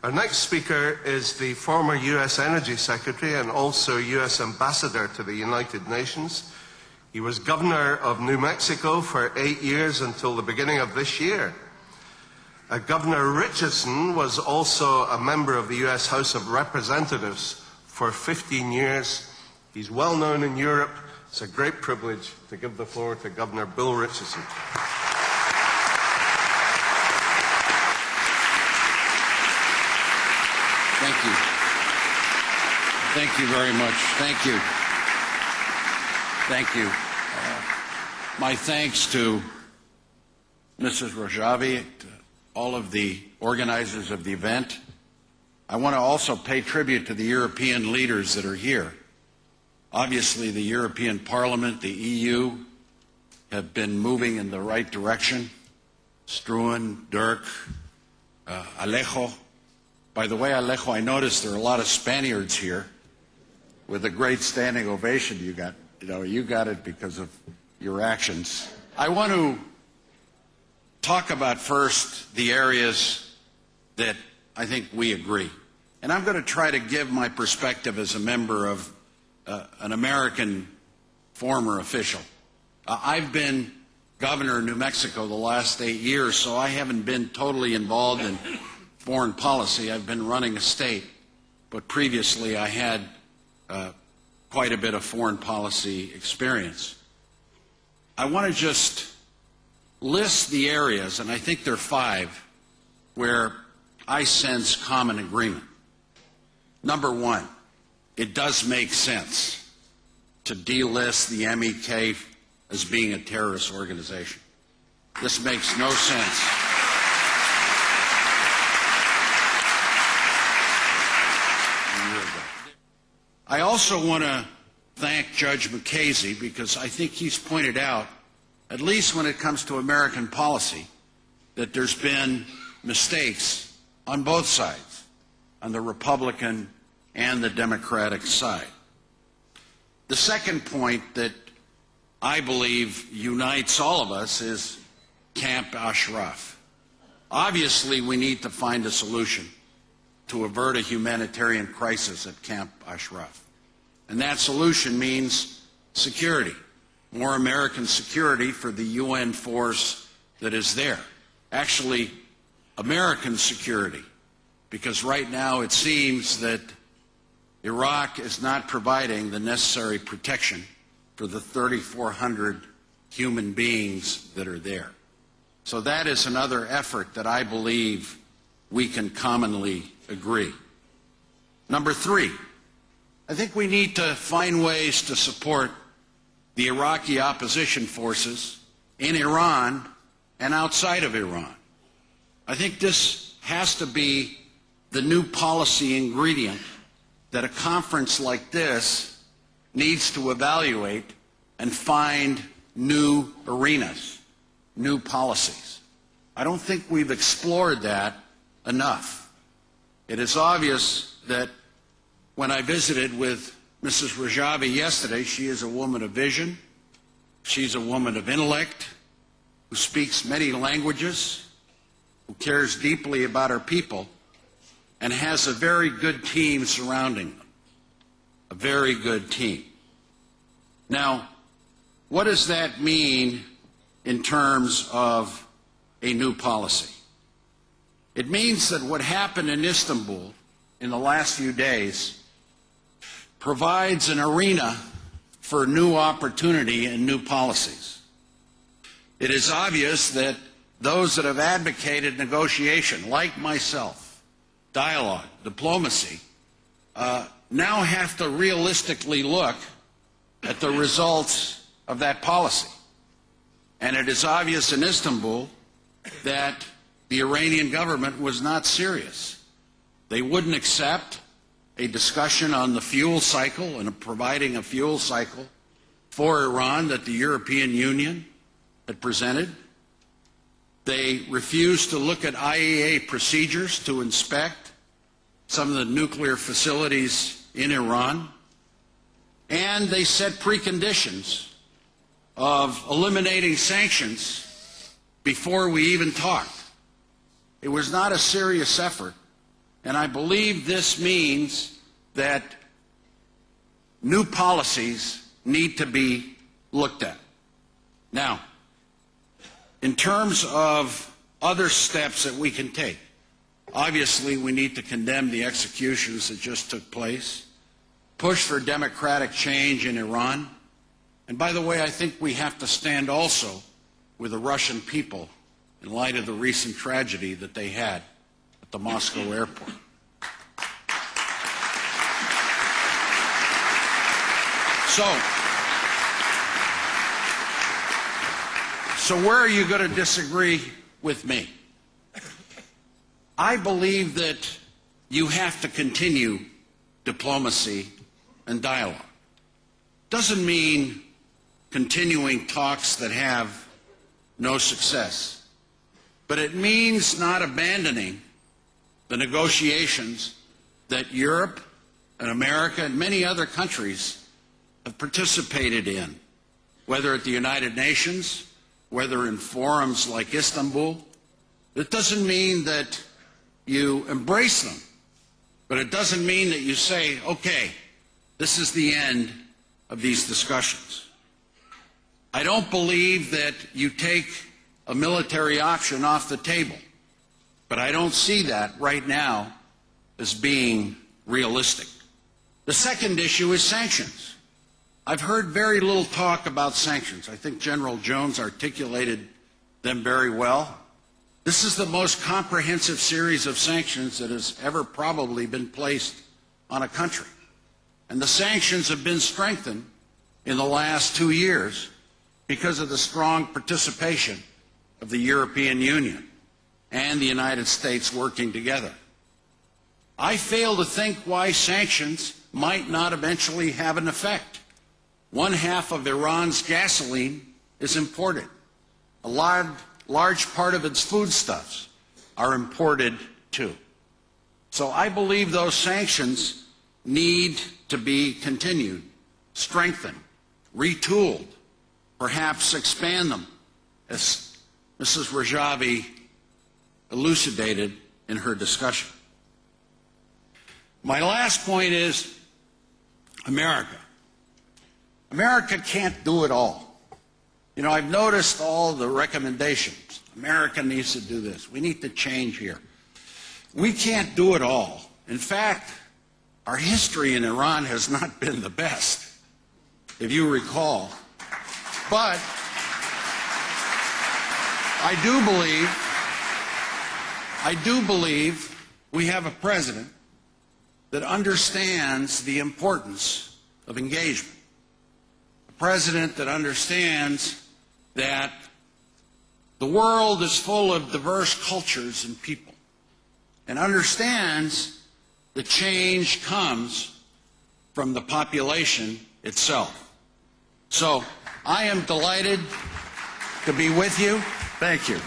Our next speaker is the former U.S. Energy Secretary and also U.S. Ambassador to the United Nations. He was Governor of New Mexico for 8 years until the beginning of this year. Governor Richardson was also a member of the U.S. House of Representatives for 15 years. He's well known in Europe. It's a great privilege to give the floor to Governor Bill Richardson. Thank you. Thank you very much. Thank you. Thank you. My thanks to Mrs. Hajaghaei, to all of the organizers of the event. I want to also pay tribute to the European leaders that are here. Obviously, the European Parliament, the EU, have been moving in the right direction. Struan, Dirk, Alejo. By the way, Alejo, I noticed there are a lot of Spaniards here with a great standing ovation you got. You got it because of your actions. I want to talk about first the areas that I think we agree. And I'm going to try to give my perspective as a member of an American former official. I've been governor of New Mexico the last 8 years, so I haven't been totally involved in foreign policy. I've been running a state, but previously I had quite a bit of foreign policy experience. I want to just list the areas, and I think there are 5, where I sense common agreement. Number 1, it does make sense to delist the MEK as being a terrorist organization. This makes no sense. I also want to thank Judge Mojahedin because I think he's pointed out, at least when it comes to American policy, that there's been mistakes on both sides, on the Republican and the Democratic side. The second point that I believe unites all of us is Camp Ashraf. Obviously, we need to find a solution to avert a humanitarian crisis at Camp Ashraf. And that solution means security, more American security for the UN force that is there. Actually, American security, because right now it seems that Iraq is not providing the necessary protection for the 3,400 human beings that are there. So that is another effort that I believe we can commonly agree. Number 3, I think we need to find ways to support the Iraqi opposition forces in Iran and outside of Iran. I think this has to be the new policy ingredient that a conference like this needs to evaluate and find new arenas, new policies. I don't think we've explored that enough. It is obvious that when I visited with Mrs. Hajaghaei yesterday, she is a woman of vision, she's a woman of intellect, who speaks many languages, who cares deeply about her people, and has a very good team surrounding them. A very good team. Now, what does that mean in terms of a new policy? It means that what happened in Istanbul in the last few days provides an arena for new opportunity and new policies. It is obvious that those that have advocated negotiation, like myself, dialogue, diplomacy, now have to realistically look at the results of that policy. And it is obvious in Istanbul that the Iranian government was not serious. They wouldn't accept a discussion on the fuel cycle and providing a fuel cycle for Iran that the European Union had presented. They refused to look at IAEA procedures to inspect some of the nuclear facilities in Iran. And they set preconditions of eliminating sanctions before we even talked. It was not a serious effort And I believe this means that new policies need to be looked at. Now, in terms of other steps that we can take, obviously we need to condemn the executions that just took place, push for democratic change in Iran, and by the way, I think we have to stand also with the Russian people in light of the recent tragedy that they had at the Moscow airport. So where are you going to disagree with me? I believe that you have to continue diplomacy and dialogue. Doesn't mean continuing talks that have no success, but it means not abandoning the negotiations that Europe and America and many other countries have participated in, whether at the United Nations, whether in forums like Istanbul. It doesn't mean that you embrace them, but it doesn't mean that you say, okay, this is the end of these discussions. I don't believe that you take a military option off the table, but I don't see that right now as being realistic. The second issue is sanctions. I've heard very little talk about sanctions. I think General Jones articulated them very well. This is the most comprehensive series of sanctions that has ever probably been placed on a country. And the sanctions have been strengthened in the last 2 years because of the strong participation of the European Union and the United States working together. I fail to think why sanctions might not eventually have an effect. 1/2 of Iran's gasoline is imported. A large part of its foodstuffs are imported too. So I believe those sanctions need to be continued, strengthened, retooled, perhaps expand them, as Mrs. Hajaghaei elucidated in her discussion. My last point is America. America can't do it all. You know, I've noticed all the recommendations. America needs to do this. We need to change here. We can't do it all. In fact, our history in Iran has not been the best, if you recall. But I do believe we have a president that understands the importance of engagement. A president that understands that the world is full of diverse cultures and people, and understands that change comes from the population itself. So I am delighted to be with you. Thank you.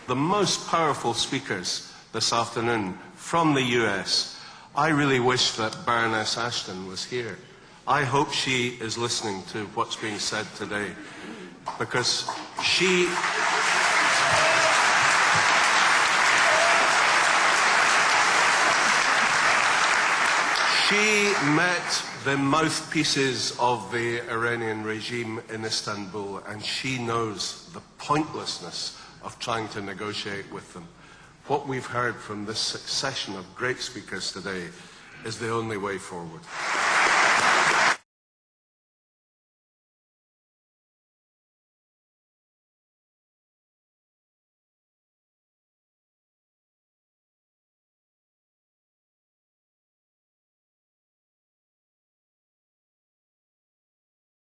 The most powerful speakers this afternoon from the US. I really wish that Baroness Ashton was here. I hope she is listening to what's being said today, because she met the mouthpieces of the Iranian regime in Istanbul, and she knows the pointlessness of trying to negotiate with them. What we've heard from this succession of great speakers today is the only way forward.